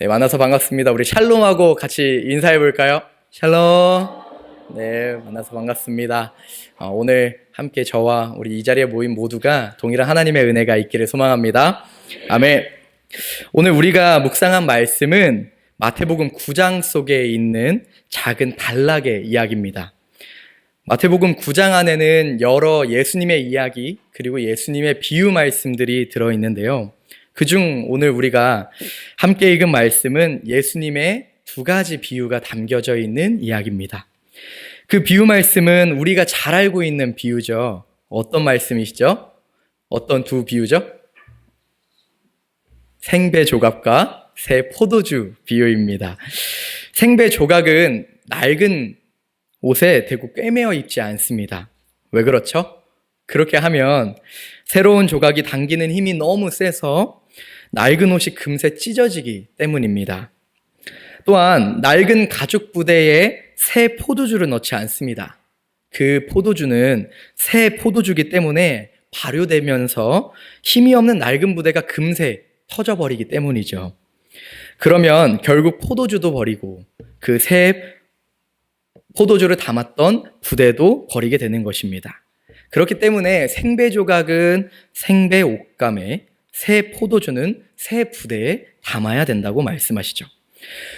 네, 만나서 반갑습니다. 우리 샬롬하고 같이 인사해 볼까요? 샬롬. 네, 만나서 반갑습니다. 오늘 함께 저와 우리 이 자리에 모인 모두가 동일한 하나님의 은혜가 있기를 소망합니다. 아멘. 오늘 우리가 묵상한 말씀은 마태복음 9장 속에 있는 작은 단락의 이야기입니다. 마태복음 9장 안에는 여러 예수님의 이야기 그리고 예수님의 비유 말씀들이 들어있는데요. 그중 오늘 우리가 함께 읽은 말씀은 예수님의 두 가지 비유가 담겨져 있는 이야기입니다. 그 비유 말씀은 우리가 잘 알고 있는 비유죠. 어떤 말씀이시죠? 어떤 두 비유죠? 생배 조각과 새 포도주 비유입니다. 생배 조각은 낡은 옷에 대고 꿰매어 입지 않습니다. 왜 그렇죠? 그렇게 하면 새로운 조각이 당기는 힘이 너무 세서 낡은 옷이 금세 찢어지기 때문입니다. 또한 낡은 가죽 부대에 새 포도주를 넣지 않습니다. 그 포도주는 새 포도주기 때문에 발효되면서 힘이 없는 낡은 부대가 금세 터져버리기 때문이죠. 그러면 결국 포도주도 버리고 그 새 포도주를 담았던 부대도 버리게 되는 것입니다. 그렇기 때문에 생배 조각은 생배 옷감에 새 포도주는 새 부대에 담아야 된다고 말씀하시죠.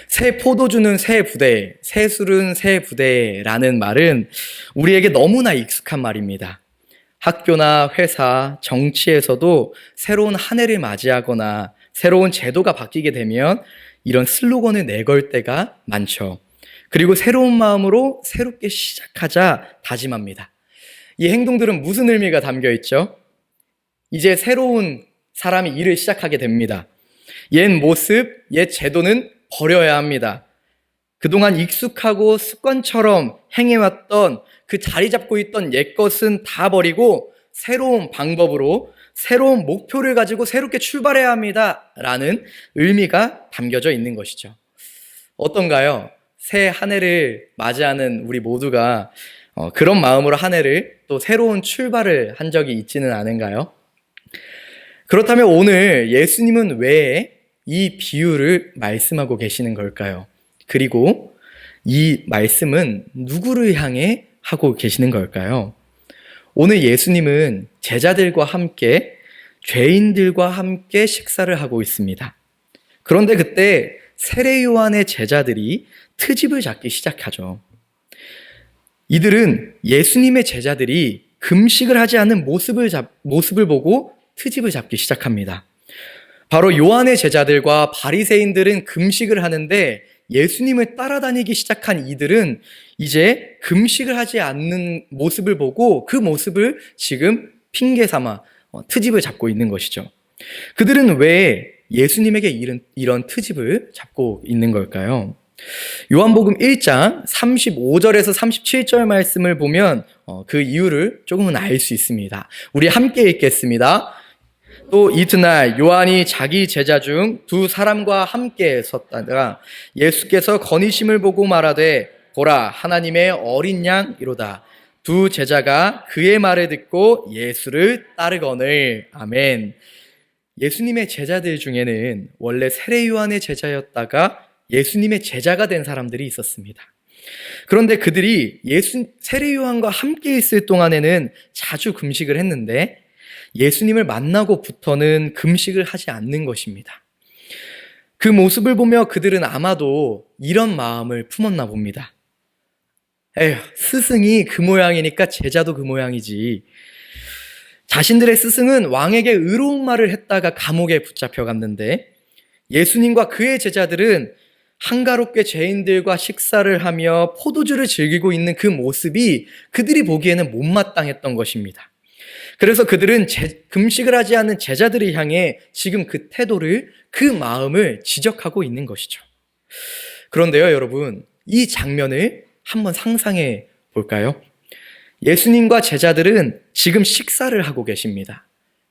새 포도주는 새 부대, 새 술은 새 부대라는 말은 우리에게 너무나 익숙한 말입니다. 학교나 회사, 정치에서도 새로운 한 해를 맞이하거나 새로운 제도가 바뀌게 되면 이런 슬로건을 내걸 때가 많죠. 그리고 새로운 마음으로 새롭게 시작하자 다짐합니다. 이 행동들은 무슨 의미가 담겨 있죠? 이제 새로운 사람이 일을 시작하게 됩니다. 옛 모습, 옛 제도는 버려야 합니다. 그동안 익숙하고 습관처럼 행해왔던 그 자리 잡고 있던 옛 것은 다 버리고 새로운 방법으로 새로운 목표를 가지고 새롭게 출발해야 합니다. 라는 의미가 담겨져 있는 것이죠. 어떤가요? 새 한 해를 맞이하는 우리 모두가 그런 마음으로 한 해를 또 새로운 출발을 한 적이 있지는 않은가요? 그렇다면 오늘 예수님은 왜 이 비유를 말씀하고 계시는 걸까요? 그리고 이 말씀은 누구를 향해 하고 계시는 걸까요? 오늘 예수님은 제자들과 함께 죄인들과 함께 식사를 하고 있습니다. 그런데 그때 세례 요한의 제자들이 트집을 잡기 시작하죠. 이들은 예수님의 제자들이 금식을 하지 않는 모습을 보고 트집을 잡기 시작합니다. 바로 요한의 제자들과 바리새인들은 금식을 하는데 예수님을 따라다니기 시작한 이들은 이제 금식을 하지 않는 모습을 보고 그 모습을 지금 핑계 삼아 트집을 잡고 있는 것이죠. 그들은 왜 예수님에게 이런 트집을 잡고 있는 걸까요? 요한복음 1장 35절에서 37절 말씀을 보면 그 이유를 조금은 알 수 있습니다. 우리 함께 읽겠습니다. 또 이튿날 요한이 자기 제자 중 두 사람과 함께 섰다가 예수께서 건의심을 보고 말하되 보라 하나님의 어린 양이로다. 두 제자가 그의 말을 듣고 예수를 따르거늘. 아멘. 예수님의 제자들 중에는 원래 세례 요한의 제자였다가 예수님의 제자가 된 사람들이 있었습니다. 그런데 그들이 세례 요한과 함께 있을 동안에는 자주 금식을 했는데 예수님을 만나고부터는 금식을 하지 않는 것입니다. 그 모습을 보며 그들은 아마도 이런 마음을 품었나 봅니다. 에휴, 스승이 그 모양이니까 제자도 그 모양이지. 자신들의 스승은 왕에게 의로운 말을 했다가 감옥에 붙잡혀갔는데 예수님과 그의 제자들은 한가롭게 죄인들과 식사를 하며 포도주를 즐기고 있는 그 모습이 그들이 보기에는 못마땅했던 것입니다. 그래서 그들은 금식을 하지 않는 제자들을 향해 지금 그 태도를, 그 마음을 지적하고 있는 것이죠. 그런데요, 여러분, 이 장면을 한번 상상해 볼까요? 예수님과 제자들은 지금 식사를 하고 계십니다.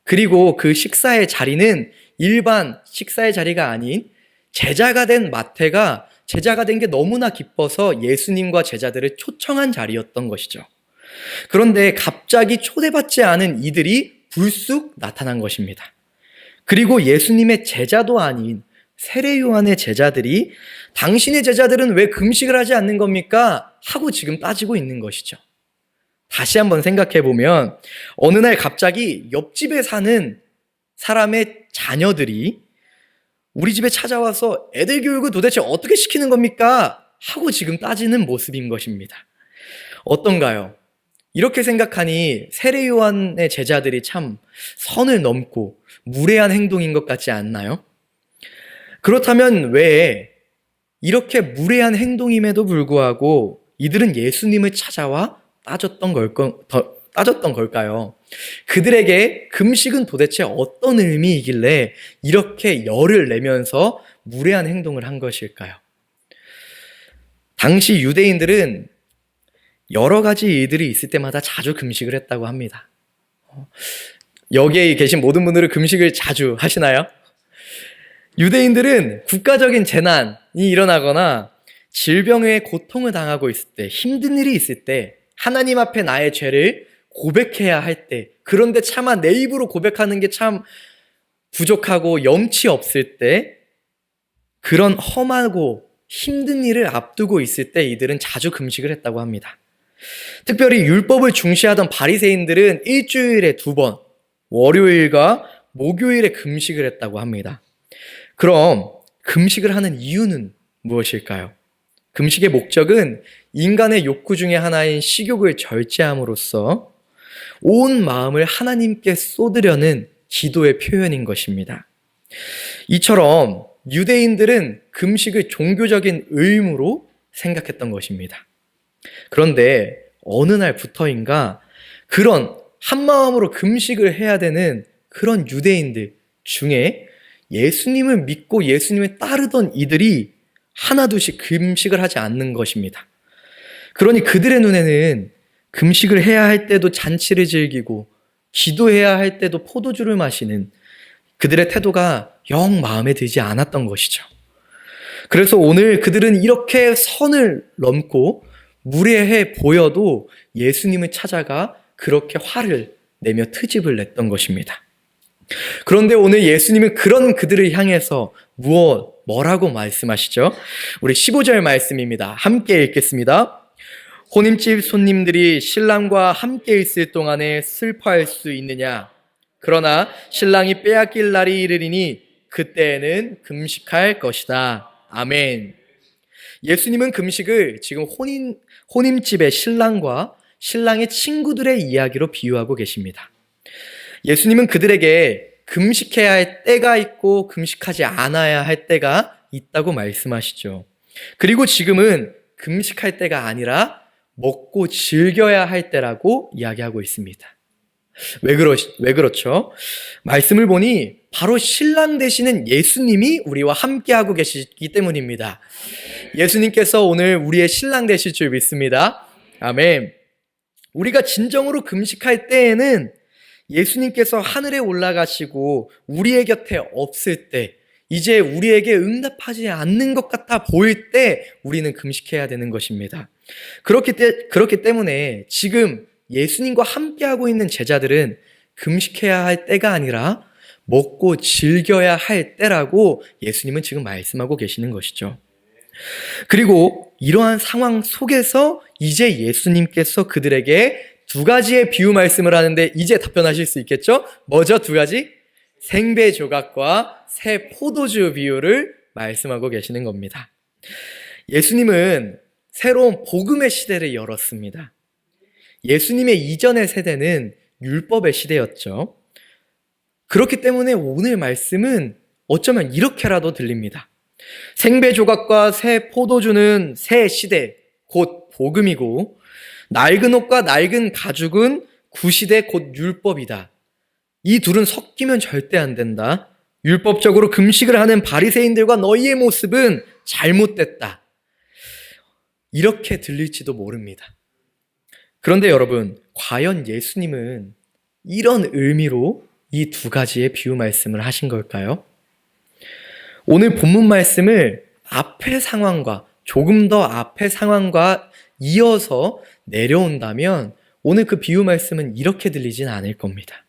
그리고 그 식사의 자리는 일반 식사의 자리가 아닌 제자가 된 마태가 제자가 된 게 너무나 기뻐서 예수님과 제자들을 초청한 자리였던 것이죠. 그런데 갑자기 초대받지 않은 이들이 불쑥 나타난 것입니다. 그리고 예수님의 제자도 아닌 세례 요한의 제자들이 당신의 제자들은 왜 금식을 하지 않는 겁니까? 하고 지금 따지고 있는 것이죠. 다시 한번 생각해 보면 어느 날 갑자기 옆집에 사는 사람의 자녀들이 우리 집에 찾아와서 애들 교육을 도대체 어떻게 시키는 겁니까? 하고 지금 따지는 모습인 것입니다. 어떤가요? 이렇게 생각하니 세례 요한의 제자들이 참 선을 넘고 무례한 행동인 것 같지 않나요? 그렇다면 왜 이렇게 무례한 행동임에도 불구하고 이들은 예수님을 찾아와 따졌던 걸까요? 그들에게 금식은 도대체 어떤 의미이길래 이렇게 열을 내면서 무례한 행동을 한 것일까요? 당시 유대인들은 여러 가지 일들이 있을 때마다 자주 금식을 했다고 합니다. 여기에 계신 모든 분들은 금식을 자주 하시나요? 유대인들은 국가적인 재난이 일어나거나 질병의 고통을 당하고 있을 때, 힘든 일이 있을 때, 하나님 앞에 나의 죄를 고백해야 할 때, 그런데 차마 내 입으로 고백하는 게 참 부족하고 염치 없을 때, 그런 험하고 힘든 일을 앞두고 있을 때 이들은 자주 금식을 했다고 합니다. 특별히 율법을 중시하던 바리새인들은 일주일에 2번, 월요일과 목요일에 금식을 했다고 합니다. 그럼 금식을 하는 이유는 무엇일까요? 금식의 목적은 인간의 욕구 중에 하나인 식욕을 절제함으로써 온 마음을 하나님께 쏟으려는 기도의 표현인 것입니다. 이처럼 유대인들은 금식을 종교적인 의무로 생각했던 것입니다. 그런데 어느 날부터인가 그런 한마음으로 금식을 해야 되는 그런 유대인들 중에 예수님을 믿고 예수님을 따르던 이들이 하나둘씩 금식을 하지 않는 것입니다. 그러니 그들의 눈에는 금식을 해야 할 때도 잔치를 즐기고 기도해야 할 때도 포도주를 마시는 그들의 태도가 영 마음에 들지 않았던 것이죠. 그래서 오늘 그들은 이렇게 선을 넘고 무례해 보여도 예수님을 찾아가 그렇게 화를 내며 트집을 냈던 것입니다. 그런데 오늘 예수님은 그런 그들을 향해서 뭐라고 말씀하시죠? 우리 15절 말씀입니다. 함께 읽겠습니다. 혼인집 손님들이 신랑과 함께 있을 동안에 슬퍼할 수 있느냐? 그러나 신랑이 빼앗길 날이 이르리니 그때에는 금식할 것이다. 아멘. 예수님은 금식을 지금 혼인집의 신랑과 신랑의 친구들의 이야기로 비유하고 계십니다. 예수님은 그들에게 금식해야 할 때가 있고 금식하지 않아야 할 때가 있다고 말씀하시죠. 그리고 지금은 금식할 때가 아니라 먹고 즐겨야 할 때라고 이야기하고 있습니다. 왜 그렇죠? 말씀을 보니 바로 신랑 되시는 예수님이 우리와 함께하고 계시기 때문입니다. 예수님께서 오늘 우리의 신랑 되실 줄 믿습니다. 아멘. 우리가 진정으로 금식할 때에는 예수님께서 하늘에 올라가시고 우리의 곁에 없을 때, 이제 우리에게 응답하지 않는 것 같아 보일 때 우리는 금식해야 되는 것입니다. 그렇기 때문에 지금 예수님과 함께하고 있는 제자들은 금식해야 할 때가 아니라 먹고 즐겨야 할 때라고 예수님은 지금 말씀하고 계시는 것이죠. 그리고 이러한 상황 속에서 이제 예수님께서 그들에게 2가지의 비유 말씀을 하는데 이제 답변하실 수 있겠죠? 뭐죠? 2가지? 생배 조각과 새 포도주 비유를 말씀하고 계시는 겁니다. 예수님은 새로운 복음의 시대를 열었습니다. 예수님의 이전의 세대는 율법의 시대였죠. 그렇기 때문에 오늘 말씀은 어쩌면 이렇게라도 들립니다. 생배 조각과 새 포도주는 새 시대, 곧 복음이고 낡은 옷과 낡은 가죽은 구시대 곧 율법이다. 이 둘은 섞이면 절대 안 된다. 율법적으로 금식을 하는 바리새인들과 너희의 모습은 잘못됐다. 이렇게 들릴지도 모릅니다. 그런데 여러분, 과연 예수님은 이런 의미로 이 2가지의 비유 말씀을 하신 걸까요? 오늘 본문 말씀을 앞의 상황과 조금 더 앞의 상황과 이어서 내려온다면 오늘 그 비유 말씀은 이렇게 들리진 않을 겁니다.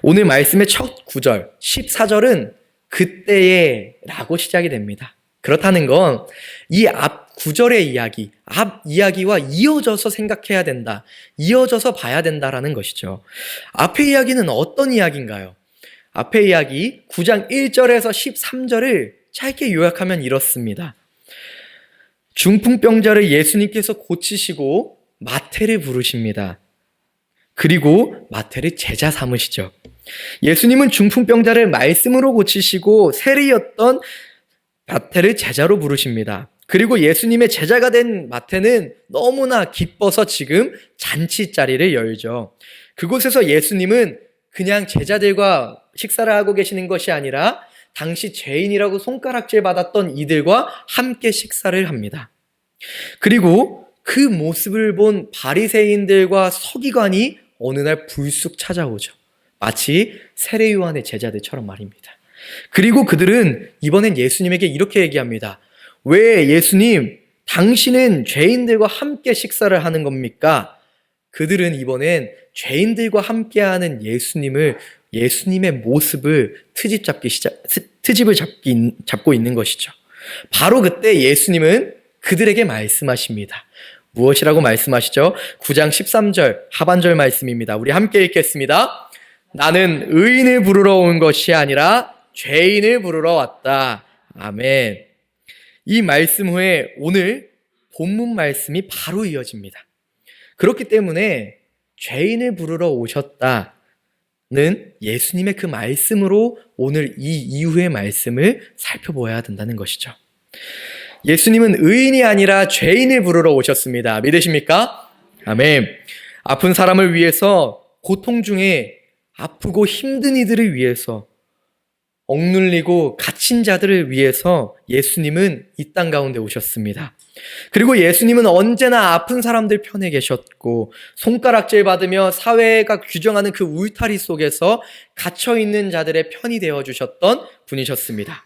오늘 말씀의 첫 구절 14절은 그때에 라고 시작이 됩니다. 그렇다는 건 이 앞 구절의 이야기, 앞 이야기와 이어져서 생각해야 된다. 이어져서 봐야 된다라는 것이죠. 앞의 이야기는 어떤 이야기인가요? 앞의 이야기 9장 1절에서 13절을 짧게 요약하면 이렇습니다. 중풍병자를 예수님께서 고치시고 마태를 부르십니다. 그리고 마태를 제자 삼으시죠. 예수님은 중풍병자를 말씀으로 고치시고 세리였던 마태를 제자로 부르십니다. 그리고 예수님의 제자가 된 마태는 너무나 기뻐서 지금 잔치 자리를 열죠. 그곳에서 예수님은 그냥 제자들과 식사를 하고 계시는 것이 아니라 당시 죄인이라고 손가락질 받았던 이들과 함께 식사를 합니다. 그리고 그 모습을 본 바리새인들과 서기관이 어느 날 불쑥 찾아오죠. 마치 세례 요한의 제자들처럼 말입니다. 그리고 그들은 이번엔 예수님에게 이렇게 얘기합니다. 왜 예수님, 당신은 죄인들과 함께 식사를 하는 겁니까? 그들은 이번엔 죄인들과 함께하는 예수님의 모습을 트집을 잡고 있는 것이죠. 바로 그때 예수님은 그들에게 말씀하십니다. 무엇이라고 말씀하시죠? 9장 13절 하반절 말씀입니다. 우리 함께 읽겠습니다. 나는 의인을 부르러 온 것이 아니라 죄인을 부르러 왔다. 아멘. 이 말씀 후에 오늘 본문 말씀이 바로 이어집니다. 그렇기 때문에 죄인을 부르러 오셨다는 예수님의 그 말씀으로 오늘 이 이후의 말씀을 살펴보아야 된다는 것이죠. 예수님은 의인이 아니라 죄인을 부르러 오셨습니다. 믿으십니까? 아멘. 아픈 사람을 위해서, 고통 중에 아프고 힘든 이들을 위해서, 억눌리고 갇힌 자들을 위해서 예수님은 이 땅 가운데 오셨습니다. 그리고 예수님은 언제나 아픈 사람들 편에 계셨고 손가락질 받으며 사회가 규정하는 그 울타리 속에서 갇혀있는 자들의 편이 되어주셨던 분이셨습니다.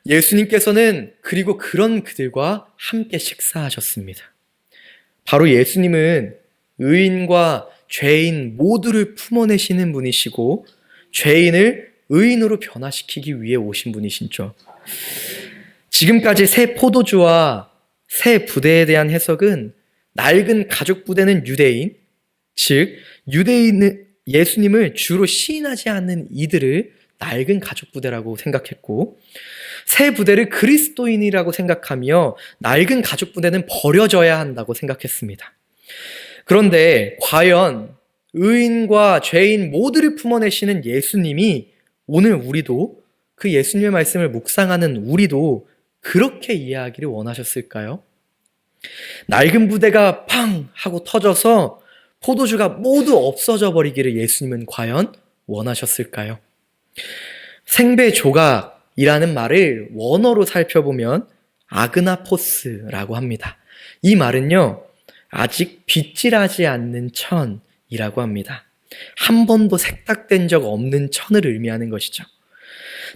예수님께서는 그리고 그런 그들과 함께 식사하셨습니다. 바로 예수님은 의인과 죄인 모두를 품어내시는 분이시고 죄인을 의인으로 변화시키기 위해 오신 분이시죠. 지금까지 새 포도주와 새 부대에 대한 해석은 낡은 가죽 부대는 유대인, 즉 유대인은 예수님을 주로 시인하지 않는 이들을 낡은 가죽 부대라고 생각했고 새 부대를 그리스도인이라고 생각하며 낡은 가죽 부대는 버려져야 한다고 생각했습니다. 그런데 과연 의인과 죄인 모두를 품어내시는 예수님이 오늘 우리도 그 예수님의 말씀을 묵상하는 우리도 그렇게 이해하기를 원하셨을까요? 낡은 부대가 팡 하고 터져서 포도주가 모두 없어져 버리기를 예수님은 과연 원하셨을까요? 생배조각이라는 말을 원어로 살펴보면 아그나포스라고 합니다. 이 말은요, 아직 빗질하지 않는 천이라고 합니다. 한 번도 세탁된 적 없는 천을 의미하는 것이죠.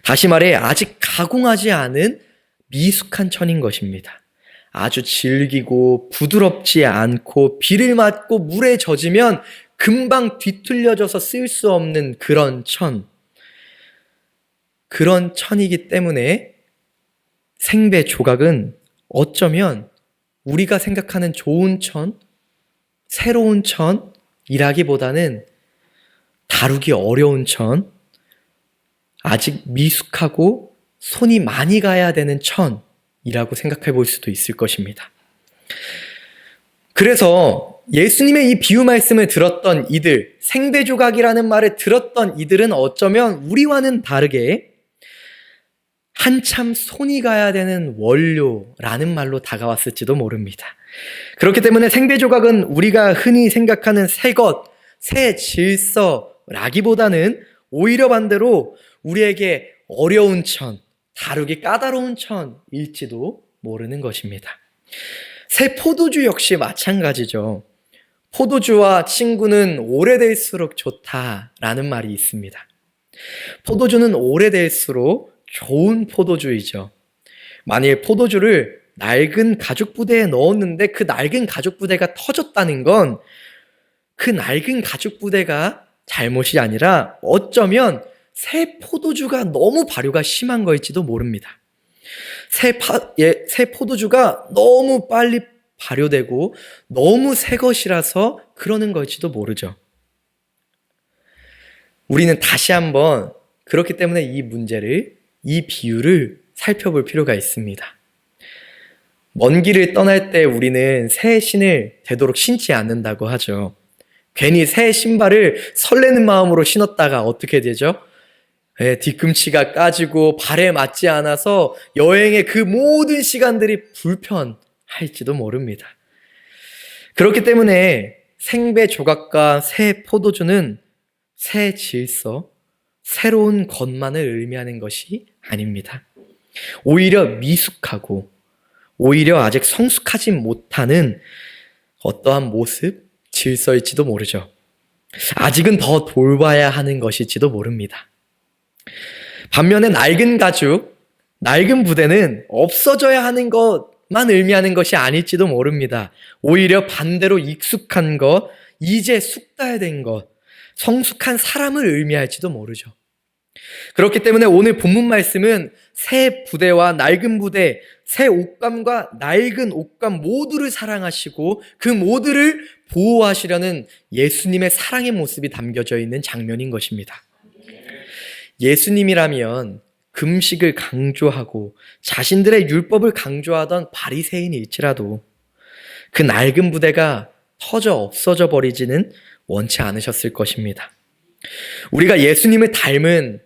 다시 말해 아직 가공하지 않은 미숙한 천인 것입니다. 아주 질기고 부드럽지 않고 비를 맞고 물에 젖으면 금방 뒤틀려져서 쓸 수 없는 그런 천. 그런 천이기 때문에 생배 조각은 어쩌면 우리가 생각하는 좋은 천, 새로운 천이라기보다는 다루기 어려운 천, 아직 미숙하고 손이 많이 가야 되는 천이라고 생각해 볼 수도 있을 것입니다. 그래서 예수님의 이 비유 말씀을 들었던 이들, 생배조각이라는 말을 들었던 이들은 어쩌면 우리와는 다르게 한참 손이 가야 되는 원료라는 말로 다가왔을지도 모릅니다. 그렇기 때문에 생배조각은 우리가 흔히 생각하는 새 것, 새 질서라기보다는 오히려 반대로 우리에게 어려운 천, 다루기 까다로운 천일지도 모르는 것입니다. 새 포도주 역시 마찬가지죠. 포도주와 친구는 오래될수록 좋다라는 말이 있습니다. 포도주는 오래될수록 좋은 포도주이죠. 만일 포도주를 낡은 가죽 부대에 넣었는데 그 낡은 가죽 부대가 터졌다는 건 그 낡은 가죽 부대가 잘못이 아니라 어쩌면 새 포도주가 너무 발효가 심한 거일지도 모릅니다. 새 포도주가 너무 빨리 발효되고 너무 새 것이라서 그러는 걸지도 모르죠. 우리는 다시 한번 그렇기 때문에 이 비유를 살펴볼 필요가 있습니다. 먼 길을 떠날 때 우리는 새 신을 되도록 신지 않는다고 하죠. 괜히 새 신발을 설레는 마음으로 신었다가 어떻게 되죠? 뒤꿈치가 까지고 발에 맞지 않아서 여행의 그 모든 시간들이 불편할지도 모릅니다. 그렇기 때문에 생배 조각과 새 포도주는 새 질서, 새로운 것만을 의미하는 것이 아닙니다. 오히려 미숙하고 오히려 아직 성숙하지 못하는 어떠한 모습, 질서일지도 모르죠. 아직은 더 돌봐야 하는 것일지도 모릅니다. 반면에 낡은 가죽, 낡은 부대는 없어져야 하는 것만 의미하는 것이 아닐지도 모릅니다. 오히려 반대로 익숙한 것, 이제 숙달된 것, 성숙한 사람을 의미할지도 모르죠. 그렇기 때문에 오늘 본문 말씀은 새 부대와 낡은 부대, 새 옷감과 낡은 옷감 모두를 사랑하시고 그 모두를 보호하시려는 예수님의 사랑의 모습이 담겨져 있는 장면인 것입니다. 예수님이라면 금식을 강조하고 자신들의 율법을 강조하던 바리새인일지라도 그 낡은 부대가 터져 없어져 버리지는 원치 않으셨을 것입니다. 우리가 예수님을 닮은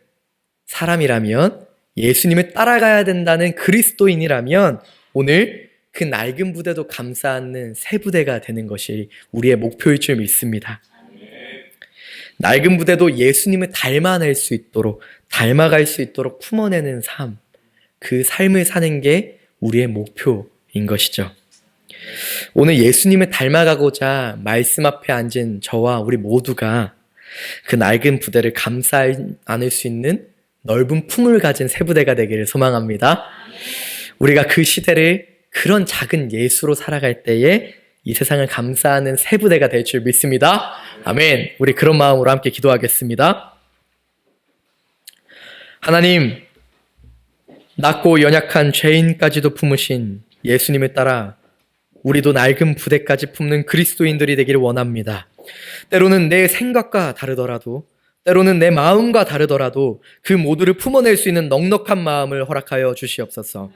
사람이라면, 예수님을 따라가야 된다는 그리스도인이라면 오늘 그 낡은 부대도 감싸 안는 새 부대가 되는 것이 우리의 목표일 줄 믿습니다. 낡은 부대도 예수님을 닮아갈 수 있도록 품어내는 삶, 그 삶을 사는 게 우리의 목표인 것이죠. 오늘 예수님을 닮아가고자 말씀 앞에 앉은 저와 우리 모두가 그 낡은 부대를 감싸 안을 수 있는 넓은 품을 가진 새 부대가 되기를 소망합니다. 우리가 그 시대를 그런 작은 예수로 살아갈 때에 이 세상을 감싸는 새 부대가 될 줄 믿습니다. 아멘. 우리 그런 마음으로 함께 기도하겠습니다. 하나님, 낮고 연약한 죄인까지도 품으신 예수님을 따라 우리도 낡은 부대까지 품는 그리스도인들이 되기를 원합니다. 때로는 내 생각과 다르더라도, 때로는 내 마음과 다르더라도 그 모두를 품어낼 수 있는 넉넉한 마음을 허락하여 주시옵소서.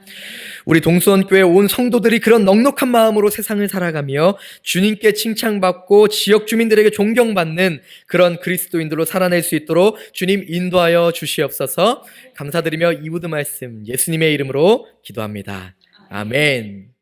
우리 동수원교회 온 성도들이 그런 넉넉한 마음으로 세상을 살아가며 주님께 칭찬받고 지역 주민들에게 존경받는 그런 그리스도인들로 살아낼 수 있도록 주님 인도하여 주시옵소서. 감사드리며 이 모든 말씀 예수님의 이름으로 기도합니다. 아멘.